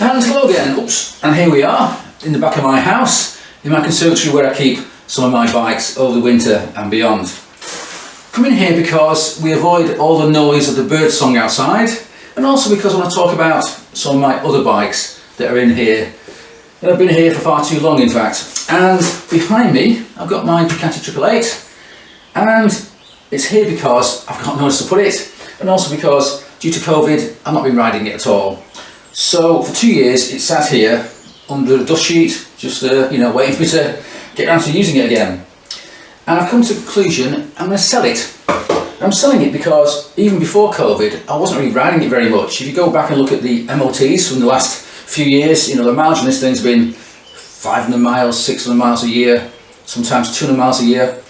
And hello again, oops, and here we are in the back of my house, in my conservatory where I keep some of my bikes over the winter and beyond. Come in here because we avoid all the noise of the bird song outside, and also because I want to talk about some of my other bikes that are in here. I've been here for far too long, in fact. And behind me I've got my Ducati 888, and it's here because I've got nowhere to put it, and also because due to COVID I've not been riding it at all. So for 2 years it sat here under a dust sheet, just waiting for me to get around to using it again. And I've come to the conclusion I'm going to sell it. I'm selling it because even before COVID I wasn't really riding it very much. If you go back and look at the MOTs from the last few years, the mileage on this thing's been 500 miles, 600 miles a year, sometimes 200 miles a year.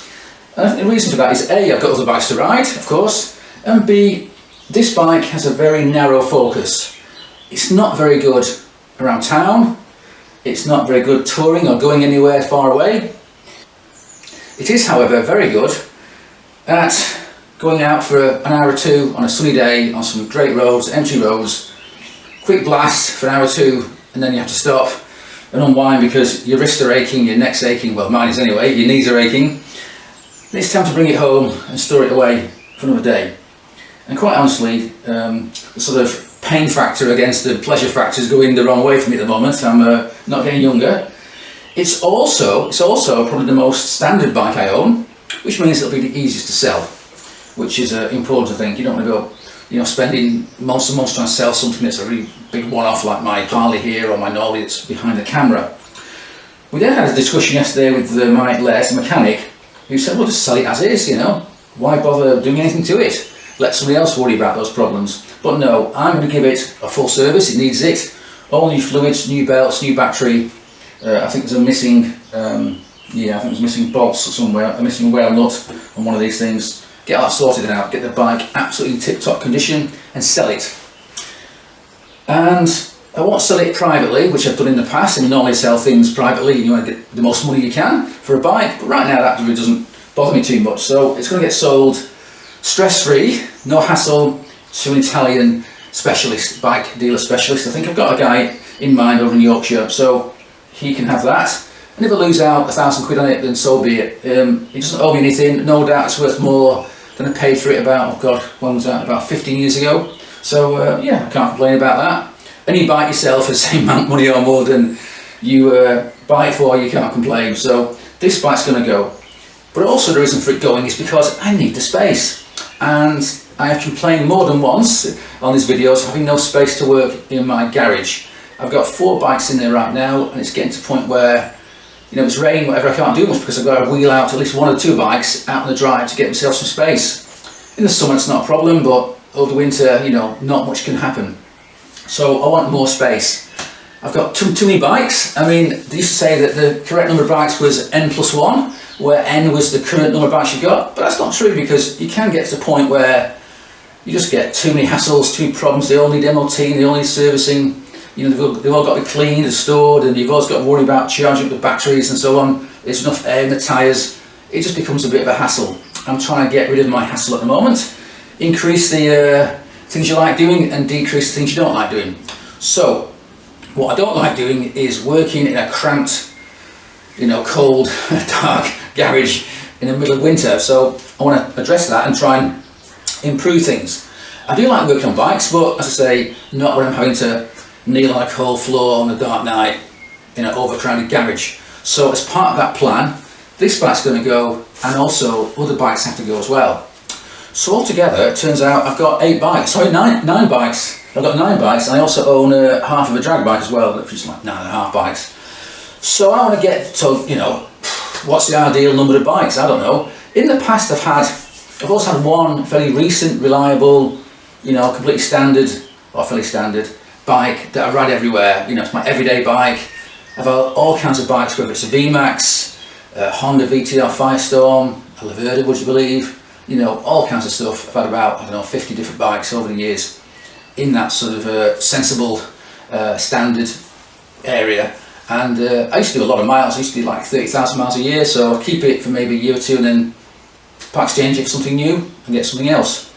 And the reason for that is A, I've got other bikes to ride, of course, and B, this bike has a very narrow focus. It's not very good around town, it's not very good touring or going anywhere far away. It is, however, very good at going out for an hour or two on a sunny day on some great roads, empty roads, quick blast for an hour or two, and then you have to stop and unwind because your wrists are aching, your neck's aching, well mine is anyway, your knees are aching. And it's time to bring it home and store it away for another day. And quite honestly, the sort of pain factor against the pleasure factor is going the wrong way for me at the moment. I'm not getting younger. It's also probably the most standard bike I own, which means it'll be the easiest to sell, which is important, I think. You don't want to go, spending months and months trying to sell something that's a really big one-off like my Harley here or my Nolly that's behind the camera. We then had a discussion yesterday with my Les, the mechanic, who said, well, just sell it as is, why bother doing anything to it? Let somebody else worry about those problems. But no, I'm going to give it a full service. It needs it. All new fluids, new belts, new battery. I think there's a missing, I think there's missing bolts somewhere, a missing whale nut on one of these things. Get all that sorted out, get the bike absolutely in tip-top condition and sell it. And I won't sell it privately, which I've done in the past, and you normally sell things privately, you want to get the most money you can for a bike, but right now that really doesn't bother me too much. So it's going to get sold stress-free, no hassle, to an Italian specialist, bike dealer specialist. I think I've got a guy in mind over in Yorkshire, so he can have that. And if I lose out £1,000 on it, then so be it. He doesn't owe me anything. No doubt it's worth more than I paid for it about, when was that? About 15 years ago. So I can't complain about that. Any bike you sell for the same amount of money or more than you buy it for, you can't complain. So this bike's going to go. But also the reason for it going is because I need the space. And I have complained more than once on these videos having no space to work in my garage. I've got 4 bikes in there right now, and it's getting to the point where, it's rain, whatever, I can't do much because I've got to wheel out at least 1 or 2 bikes out on the drive to get myself some space. In the summer it's not a problem, but over the winter, not much can happen. So I want more space. I've got too many bikes. I mean, they used to say that the correct number of bikes was N+1, where N was the current number of bikes you got, but that's not true because you can get to the point where you just get too many hassles, too many problems. They all need MOT, they all need servicing. They've all got to be cleaned and stored, and you've always got to worry about charging up the batteries and so on. There's enough air in the tyres. It just becomes a bit of a hassle. I'm trying to get rid of my hassle at the moment. Increase the things you like doing and decrease the things you don't like doing. So, what I don't like doing is working in a cramped, cold, dark garage in the middle of winter. So I want to address that and try and improve things. I do like working on bikes, but as I say, not when I'm having to kneel on a cold floor on a dark night in an overcrowded garage. So as part of that plan, this bike's going to go, and also other bikes have to go as well. So altogether, it turns out I've got 8 bikes, sorry, nine bikes. I've got 9 bikes, and I also own half of a drag bike as well, which is like 9.5 bikes. So I want to get to, what's the ideal number of bikes? I don't know. In the past I've also had one fairly recent, reliable, completely standard, or fairly standard, bike that I ride everywhere. It's my everyday bike. I've had all kinds of bikes, whether it's a VMAX, a Honda VTR Firestorm, a Laverda, would you believe? All kinds of stuff. I've had about, 50 different bikes over the years in that sort of sensible, standard area. And I used to do a lot of miles. I used to do like 30,000 miles a year, so I'd keep it for maybe a year or two and then part exchange it for something new and get something else.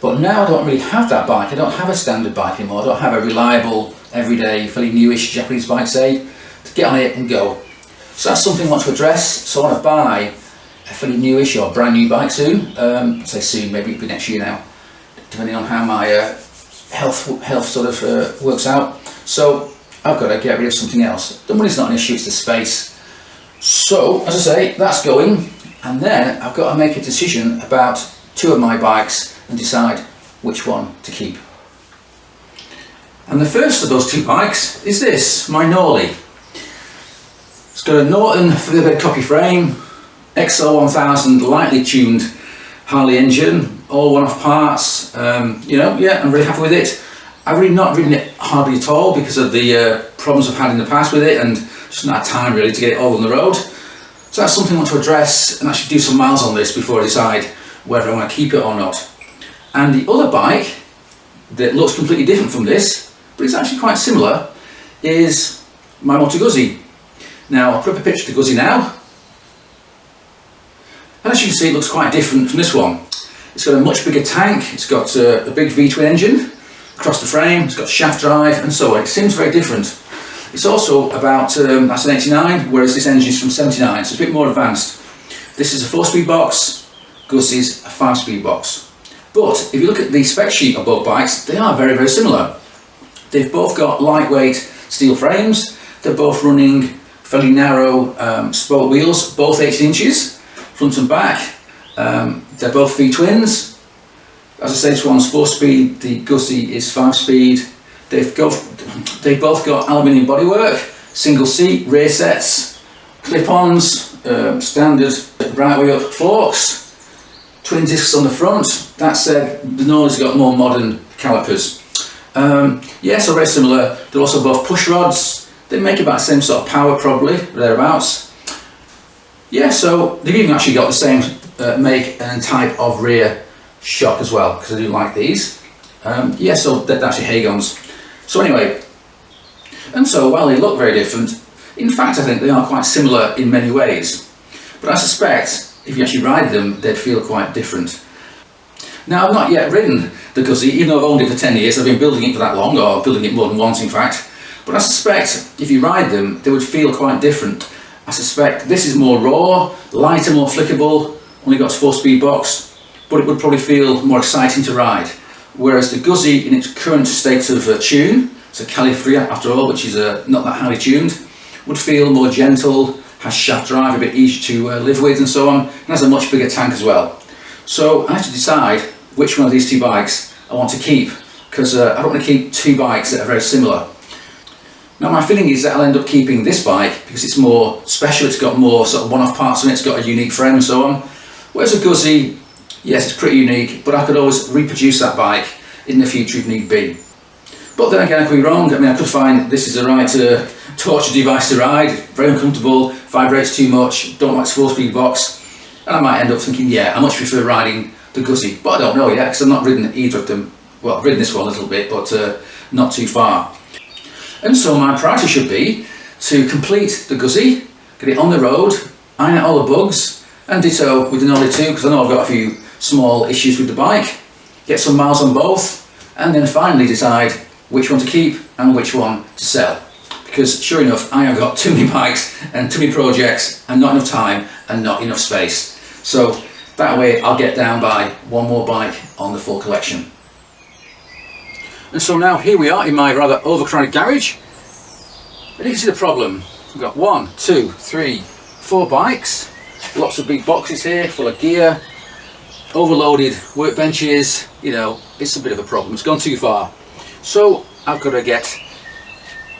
But now I don't really have that bike. I don't have a standard bike anymore. I don't have a reliable, everyday, fairly newish Japanese bike, say, to get on it and go. So that's something I want to address. So I want to buy a fairly newish or brand new bike soon. Say soon, maybe it'll be next year now, depending on how my health sort of works out. So I've got to get rid of something else. The money's not an issue, it's the space. So, as I say, that's going, and then I've got to make a decision about two of my bikes and decide which one to keep. And the first of those two bikes is this, my Norley. It's got a Norton featherbed copy frame, XL1000 lightly tuned Harley engine, all one-off parts. You know, yeah, I'm really happy with it. I've really not ridden it hardly at all because of the problems I've had in the past with it, and just not had time really to get it all on the road. So that's something I want to address and actually do some miles on this before I decide whether I want to keep it or not. And the other bike that looks completely different from this, but it's actually quite similar, is my Moto Guzzi. Now I'll put up a picture of the Guzzi now. And as you can see, it looks quite different from this one. It's got a much bigger tank, it's got a big V-twin engine across the frame, it's got shaft drive and so on. It seems very different. It's also about, that's an 89, whereas this engine is from 79, so it's a bit more advanced. This is a 4-speed box, Guzzi's a 5-speed box. But if you look at the spec sheet of both bikes, they are very, very similar. They've both got lightweight steel frames, they're both running fairly narrow spoke wheels, both 18 inches, front and back. They're both V-twins. As I say, this one's 4-speed, the Guzzi is 5-speed. They've both got aluminium bodywork, single seat, rear sets, clip-ons, standard right way up forks, twin discs on the front. That said, the Norley's got more modern calipers. Yeah, so very similar. They're also both push rods. They make about the same sort of power, probably, thereabouts. Yeah, so they've even actually got the same make and type of rear shock as well, because I do like these. Yeah, so they're actually Hagons. So anyway, and so while they look very different, in fact I think they are quite similar in many ways. But I suspect if you actually ride them, they'd feel quite different. Now I've not yet ridden the Guzzi, even though I've owned it for 10 years. I've been building it for that long, or building it more than once in fact. But I suspect if you ride them, they would feel quite different. I suspect this is more raw, lighter, more flickable, only got a 4-speed box, but it would probably feel more exciting to ride. Whereas the Guzzi, in its current state of tune, it's a Califria after all, which is not that highly tuned, would feel more gentle, has shaft drive, a bit easier to live with and so on, and has a much bigger tank as well. So I have to decide which one of these two bikes I want to keep, because I don't want to keep two bikes that are very similar. Now my feeling is that I'll end up keeping this bike because it's more special, it's got more sort of one-off parts on it, it's got a unique frame and so on. Whereas a Guzzi, yes, it's pretty unique, but I could always reproduce that bike in the future if need be. But then again, I could be wrong. I mean, I could find this is the right torture device to ride, very uncomfortable, vibrates too much, don't like 4-speed box, and I might end up thinking, yeah, I much prefer riding the Guzzi. But I don't know yet, because I've not ridden either of them. Well, I've ridden this one a little bit, but not too far. And so my priority should be to complete the Guzzi, get it on the road, iron out all the bugs, and ditto with the Norley 2, because I know I've got a few small issues with the bike, get some miles on both, and then finally decide which one to keep and which one to sell. Because sure enough, I have got too many bikes and too many projects and not enough time and not enough space. So that way I'll get down by one more bike on the full collection. And so now here we are in my rather overcrowded garage. And you can see the problem. We've got 1, 2, 3, 4 bikes. Lots of big boxes here full of gear. Overloaded workbenches. You know, it's a bit of a problem. It's gone too far. So I've got to get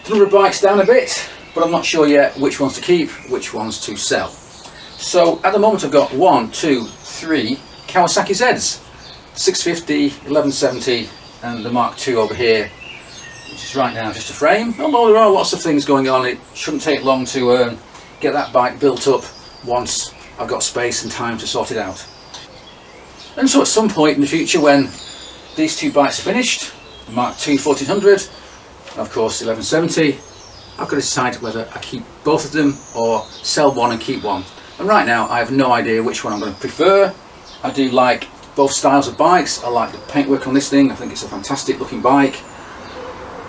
the number of bikes down a bit, but I'm not sure yet which ones to keep, which ones to sell. So at the moment I've got 1, 2, 3 Kawasaki Zs. 650, 1170 and the Mark II over here, which is right now just a frame. Although there are lots of things going on, it shouldn't take long to get that bike built up once I've got space and time to sort it out. And so at some point in the future when these two bikes are finished, the Mark II 1400 and of course the 1170, I've got to decide whether I keep both of them or sell one and keep one. And right now I have no idea which one I'm going to prefer. I do like both styles of bikes. I like the paintwork on this thing. I think it's a fantastic looking bike.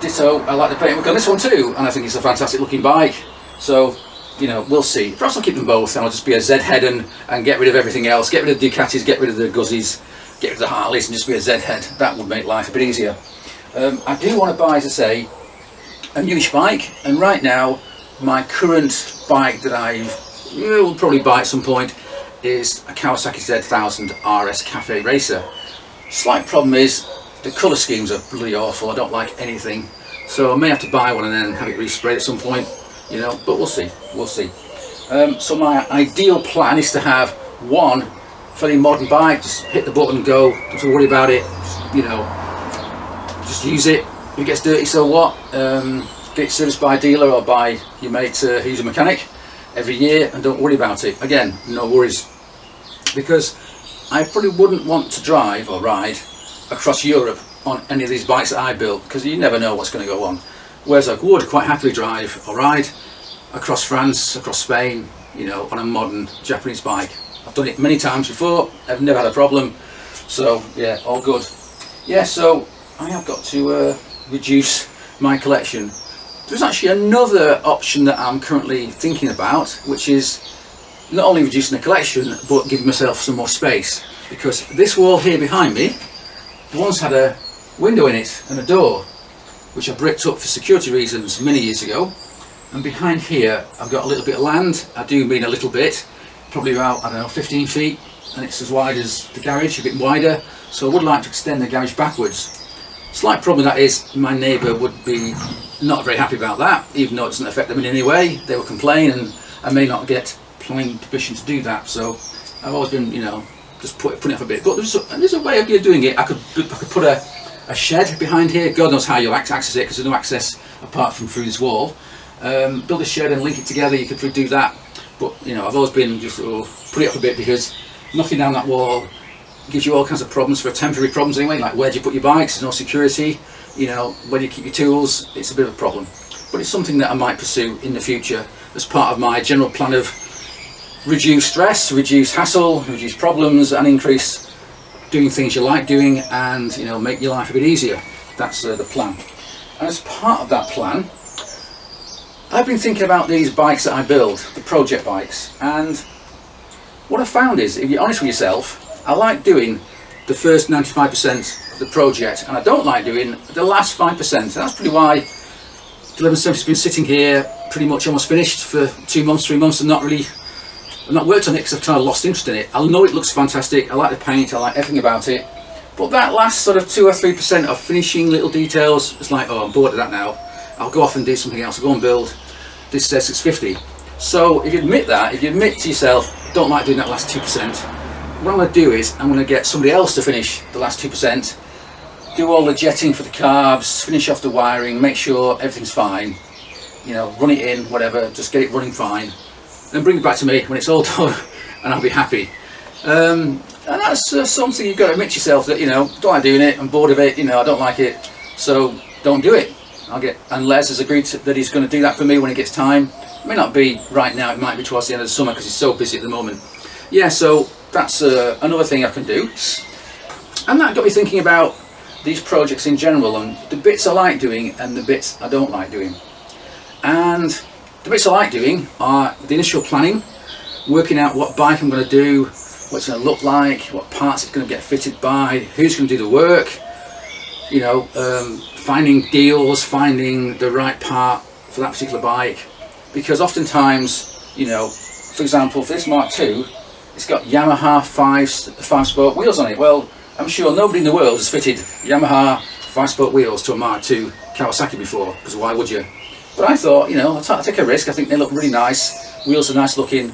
Ditto, I like the paintwork on this one too, and I think it's a fantastic looking bike. So, you know, we'll see. Perhaps I'll keep them both and I'll just be a Z head and get rid of everything else. Get rid of the Ducatis, get rid of the Guzzies, get rid of the Harleys and just be a Z head. That would make life a bit easier. I do want to buy, as I say, a newish bike, and right now my current bike that I will probably buy at some point is a Kawasaki Z1000 RS Cafe Racer. Slight problem is the colour schemes are bloody awful. I don't like anything, so I may have to buy one and then have it resprayed at some point, you know, but we'll see, we'll see. So my ideal plan is to have one fairly modern bike, just hit the button, go, don't have to worry about it, just, you know, just use it. If it gets dirty, so what? Get it serviced by a dealer or by your mate who's a mechanic every year, and don't worry about it. Again, no worries, because I probably wouldn't want to drive or ride across Europe on any of these bikes that I built, because you never know what's going to go on. Whereas I would quite happily drive or ride across France, across Spain, you know, on a modern Japanese bike. I've done it many times before, I've never had a problem, so yeah, all good. Yeah, so I have got to reduce my collection. There's actually another option that I'm currently thinking about, which is not only reducing the collection but giving myself some more space, because this wall here behind me once had a window in it and a door, which I bricked up for security reasons many years ago. And behind here I've got a little bit of land. I do mean a little bit, probably about, I don't know, 15 feet, and it's as wide as the garage, a bit wider, so I would like to extend the garage backwards. Slight problem with that is my neighbour would be not very happy about that, even though it doesn't affect them in any way. They will complain and I may not get planning permission to do that, so I've always been, you know, just putting it off a bit. But there's a way of doing it. I could put a shed behind here. God knows how you'll access it, because there's no access apart from through this wall. Build a shed and link it together. You could do that, but you know, I've always been just put it off a bit, because knocking down that wall gives you all kinds of problems, for temporary problems anyway, like where do you put your bikes, there's no security, you know, where do you keep your tools, it's a bit of a problem. But it's something that I might pursue in the future as part of my general plan of reduce stress, reduce hassle, reduce problems, and increase doing things you like doing, and you know, make your life a bit easier. That's the plan. And as part of that plan, I've been thinking about these bikes that I build, the project bikes, and what I found is, if you're honest with yourself, I like doing the first 95% of the project, and I don't like doing the last 5%. And that's pretty why the 1170's been sitting here pretty much almost finished for 2 months, 3 months, and I've not worked on it because I've kind of lost interest in it. I know it looks fantastic, I like the paint, I like everything about it, but that last sort of 2 or 3% of finishing little details, it's like, oh, I'm bored of that now. I'll go off and do something else. I'll go and build this Z650. So if you admit that, if you admit to yourself, don't like doing that last 2%, what I'm going to do is I'm going to get somebody else to finish the last 2%, do all the jetting for the carbs, finish off the wiring, make sure everything's fine, you know, run it in, whatever, just get it running fine, then bring it back to me when it's all done, and I'll be happy. And that's something you've got to admit to yourself, that, you know, don't like doing it, I'm bored of it, you know, I don't like it, so don't do it. And Les has agreed that he's going to do that for me when it gets time. It may not be right now, it might be towards the end of the summer, because he's so busy at the moment. Yeah, so that's another thing I can do. And that got me thinking about these projects in general, and the bits I like doing and the bits I don't like doing. And the bits I like doing are the initial planning, working out what bike I'm going to do, what it's going to look like, what parts it's going to get fitted by, who's going to do the work, you know, finding deals, finding the right part for that particular bike. Because oftentimes, you know, for example, for this Mark II, it's got Yamaha 5-spoke wheels on it. Well, I'm sure nobody in the world has fitted Yamaha 5-spoke wheels to a Mark II Kawasaki before, because why would you? But I thought, you know, I'll take a risk. I think they look really nice, wheels are nice looking.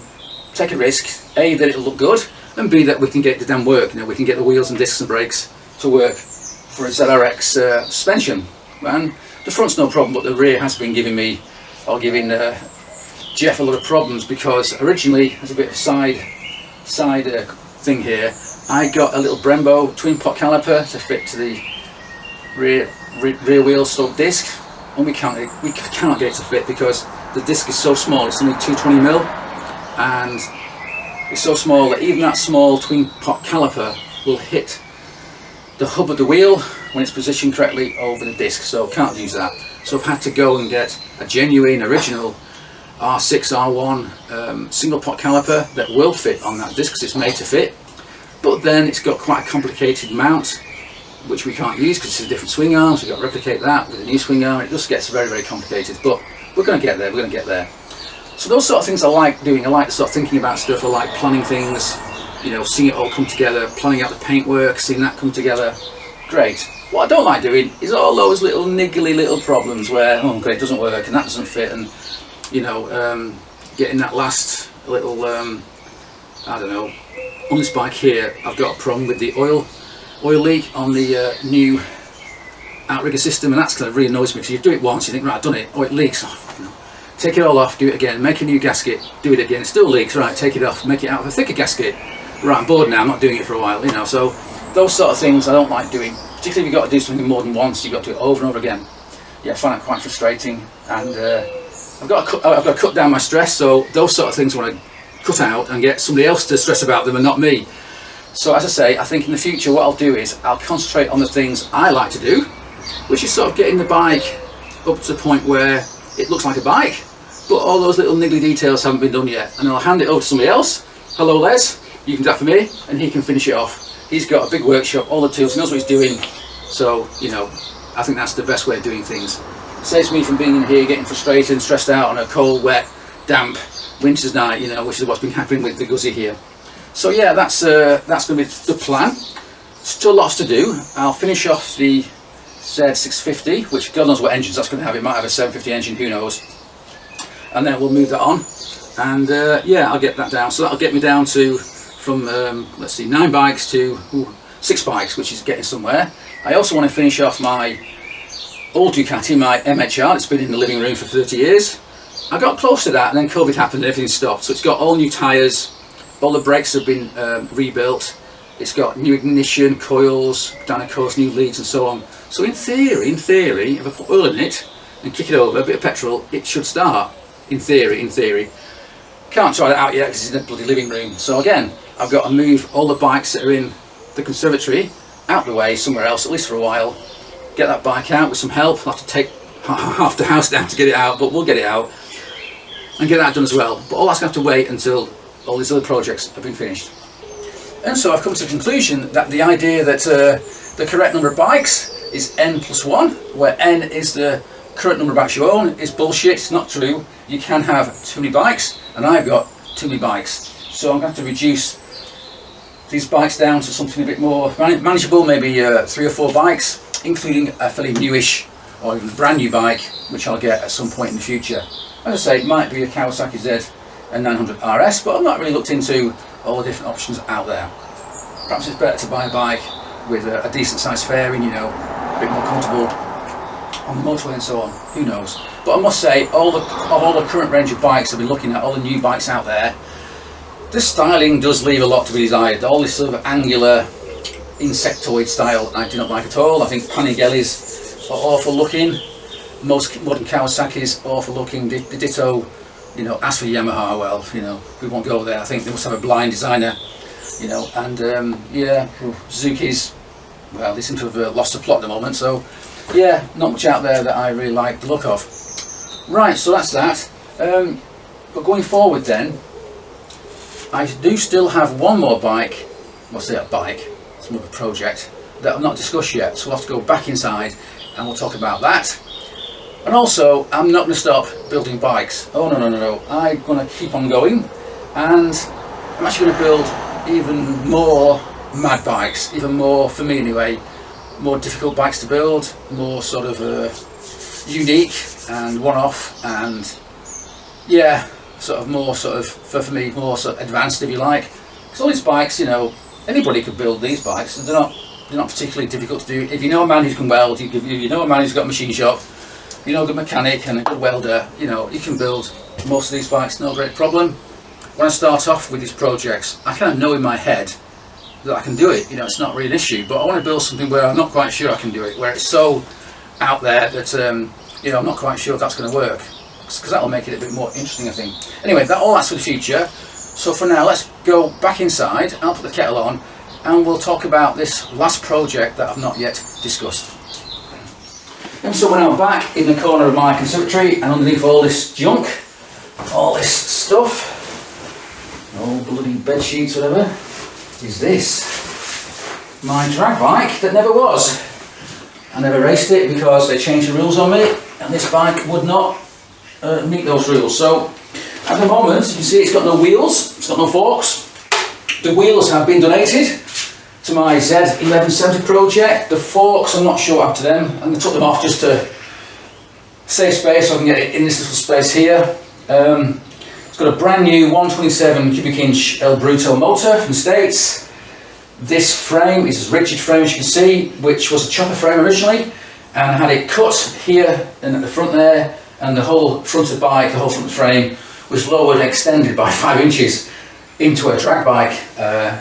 Take a risk, A, that it'll look good, and B, that we can get the damn work. You know, we can get the wheels and discs and brakes to work for a ZRX suspension. And the front's no problem, but the rear has been giving me, or giving Jeff a lot of problems, because originally, there's a bit of side thing here, I got a little Brembo twin pot caliper to fit to the rear wheel stroke disc, and we cannot get it to fit because the disc is so small. It's only 220mm, and it's so small that even that small twin pot caliper will hit the hub of the wheel when it's positioned correctly over the disc, so can't use that. So I've had to go and get a genuine original R6 R1 single pot caliper that will fit on that disc because it's made to fit, but then it's got quite a complicated mount which we can't use because it's a different swing arm, so we've got to replicate that with a new swing arm. It just gets very, very complicated, but we're going to get there, we're going to get there. So those sort of things I like doing. I like sort of thinking about stuff, I like planning things, you know, seeing it all come together, planning out the paintwork, seeing that come together. Great. What I don't like doing is all those little niggly little problems where, oh okay, it doesn't work and that doesn't fit, and you know, getting that last little, I don't know, on this bike here I've got a problem with the oil leak on the new outrigger system, and that's kind of really annoys me because you do it once, you think right, I've done it, oh it leaks, oh, no. Take it all off, do it again, make a new gasket, do it again, it still leaks, right, take it off, make it out of a thicker gasket, right, I'm bored now, I'm not doing it for a while, you know. So those sort of things I don't like doing, particularly if you've got to do something more than once, you've got to do it over and over again. Yeah, I find it quite frustrating, and I've got to cut down my stress, so those sort of things I want to cut out and get somebody else to stress about them and not me. So as I say, I think in the future what I'll do is I'll concentrate on the things I like to do, which is sort of getting the bike up to the point where it looks like a bike, but all those little niggly details haven't been done yet, and I'll hand it over to somebody else. Hello Les, you can do that for me, and he can finish it off. He's got a big workshop, all the tools, he knows what he's doing, so you know, I think that's the best way of doing things. It saves me from being in here getting frustrated and stressed out on a cold, wet, damp winter's night, you know, which is what's been happening with the Guzzi here. So yeah, that's going to be the plan. Still lots to do. I'll finish off the Z650, which God knows what engines that's going to have. It might have a 750 engine, who knows. And then we'll move that on, and yeah, I'll get that down. So that'll get me down to from let's see, 9 bikes to 6 bikes, which is getting somewhere. I also want to finish off my old Ducati, my MHR. It's been in the living room for 30 years. I got close to that, and then COVID happened and everything stopped. So it's got all new tyres, all the brakes have been rebuilt. It's got new ignition, coils, Dynacos, new leads and so on. So in theory, if I put oil in it and kick it over, a bit of petrol, it should start. In theory. Can't try that out yet because it's in the bloody living room. So again, I've got to move all the bikes that are in the conservatory out the way somewhere else, at least for a while. Get that bike out with some help. I'll have to take half the house down to get it out, but we'll get it out and get that done as well. But all that's going to have to wait until all these other projects have been finished. And so I've come to the conclusion that the idea that the correct number of bikes is n+1, where n is the current number of bikes you own, is bullshit. It's not true. You can have too many bikes, and I've got too many bikes. So I'm going to have to reduce these bikes down to something a bit more manageable, maybe 3 or 4 bikes, including a fairly newish or even a brand new bike, which I'll get at some point in the future. As I say, it might be a Kawasaki Z and 900 RS, but I've not really looked into all the different options out there. Perhaps it's better to buy a bike with a decent sized fairing, you know, a bit more comfortable on the motorway and so on, who knows. But I must say, of all the current range of bikes I've been looking at, all the new bikes out there, the styling does leave a lot to be desired. All this sort of angular insectoid style I do not like at all. I think Panigales are awful looking, most modern Kawasaki's awful looking, the ditto, you know. As for Yamaha, well, you know, we won't go there. I think they must have a blind designer, you know. And yeah, Suzuki's, well, they seem to have lost the plot at the moment, so yeah, not much out there that I really like the look of. Right, so that's that. But going forward then, I do still have one more bike, well, say a bike, it's more of a project, that I've not discussed yet, so we'll have to go back inside and we'll talk about that. And also, I'm not going to stop building bikes. Oh no, I'm going to keep on going, and I'm actually going to build even more mad bikes, even more, for me anyway, more difficult bikes to build, more sort of unique and one-off, and yeah, sort of more sort of, for me, more sort of advanced, if you like. Because all these bikes, you know, anybody could build these bikes, and they're not particularly difficult to do. If you know a man who can weld, if you know a man who's got a machine shop, you know, a good mechanic and a good welder, you know, you can build most of these bikes, no great problem. When I start off with these projects, I kind of know in my head that I can do it, you know, it's not really an issue, but I want to build something where I'm not quite sure I can do it, where it's so out there that, you know, I'm not quite sure if that's going to work, because that'll make it a bit more interesting, I think. Anyway, all that's for the future. So for now, let's go back inside. I'll put the kettle on, and we'll talk about this last project that I've not yet discussed. And so we're now back in the corner of my conservatory, and underneath all this junk, all this stuff, all bloody bed sheets, whatever, is this. My drag bike that never was. I never raced it because they changed the rules on me, and this bike would not meet those rules. So at the moment, you can see it's got no wheels, it's got no forks. The wheels have been donated to my Z1170 project. The forks, I'm not sure what happened to them, and I took them off just to save space so I can get it in this little space here. It's got a brand new 127 cubic inch El Bruto motor from the States. This frame is a rigid frame, as you can see, which was a chopper frame originally, and I had it cut here and at the front there, and the whole front of the bike, the whole front frame was lowered and extended by 5 inches into a drag bike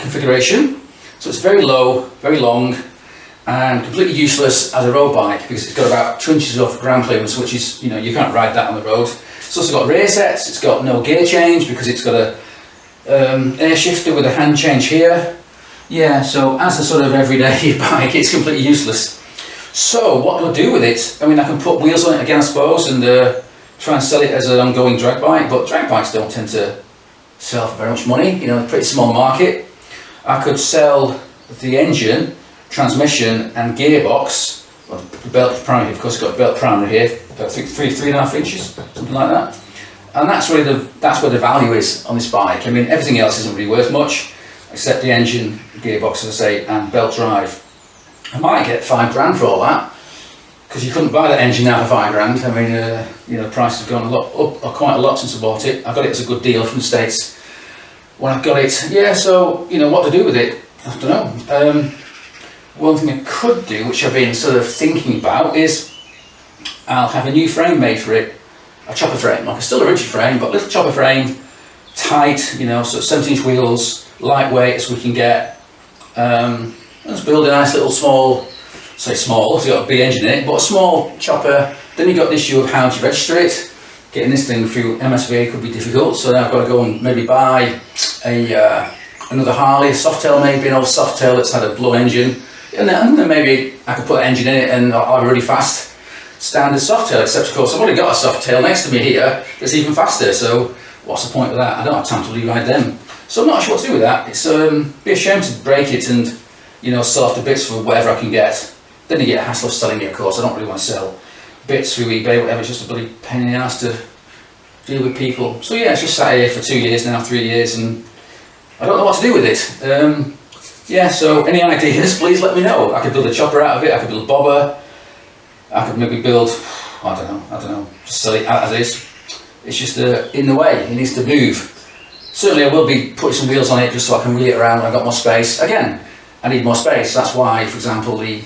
configuration. So it's very low, very long, and completely useless as a road bike because it's got about 2 inches of ground clearance, which is, you know, you can't ride that on the road. It's also got rear sets, it's got no gear change because it's got a air shifter with a hand change here. Yeah, so as a sort of everyday bike, it's completely useless. So what do I do with it? I mean, I can put wheels on it again, I suppose, and try and sell it as an ongoing drag bike, but drag bikes don't tend to sell for very much money, you know, a pretty small market. I could sell the engine, transmission and gearbox, well, the belt primary, of course, it's got a belt primary here, I think 3.5 inches, something like that. And that's where the value is on this bike. I mean, everything else isn't really worth much, except the engine, gearbox, as I say, and belt drive. I might get £5 grand for all that, because you couldn't buy that engine now for £5 grand. I mean, you know, the price has gone up quite a lot since I bought it. I got it as a good deal from the States when I got it. Yeah, so, you know, what to do with it, I don't know. One thing I could do, which I've been sort of thinking about, is I'll have a new frame made for it, a chopper frame, like still a rigid frame, but a little chopper frame, tight, you know, so 17-inch wheels, lightweight as we can get. Let's build a nice little small, say small, it's got a big engine in it, but a small chopper. Then you've got the issue of how to register it. Getting this thing through MSVA could be difficult, so now I've got to go and maybe buy another Harley, a Softail maybe, an old Softail that's had a blown engine, and then maybe I could put an engine in it and I'll have a really fast standard Softail, except of course I've already got a Softail next to me here that's even faster, so what's the point of that? I don't have time to rewrite them. So I'm not sure what to do with that. It's be a shame to break it and, you know, sell off the bits for whatever I can get. Then you get a hassle of selling it, of course. I don't really want to sell bits through eBay, whatever, it's just a bloody pain in the ass to deal with people. So yeah, it's just sat here for 2 years now, 3 years, and I don't know what to do with it. Yeah, so any ideas, please let me know. I could build a chopper out of it, I could build a bobber, I could maybe build, I don't know, just sell it as is. It's just in the way, it needs to move. Certainly I will be putting some wheels on it just so I can wheel it around when I've got more space. Again, I need more space, that's why, for example, the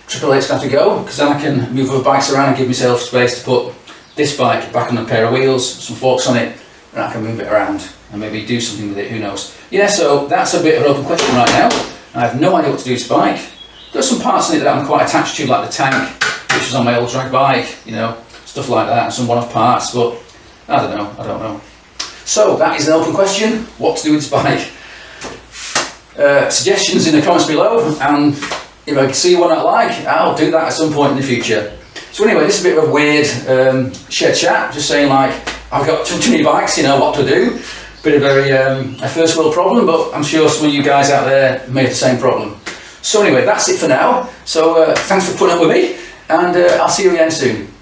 888's have to go, because then I can move other bikes around and give myself space to put this bike back on a pair of wheels, some forks on it, and I can move it around and maybe do something with it, who knows. Yeah, so that's a bit of an open question right now. I have no idea what to do with this bike. There's some parts in it that I'm quite attached to, like the tank, which is on my old drag bike, you know, stuff like that, and some one-off parts, but I don't know. So that is an open question, what to do with this bike. Suggestions in the comments below, and if I can see one I like, I'll do that at some point in the future. So anyway, this is a bit of a weird shed chat, just saying like, I've got too many bikes, you know, what to do. Bit of a first world problem, but I'm sure some of you guys out there may have the same problem. So anyway, that's it for now. So thanks for putting up with me, and I'll see you again soon.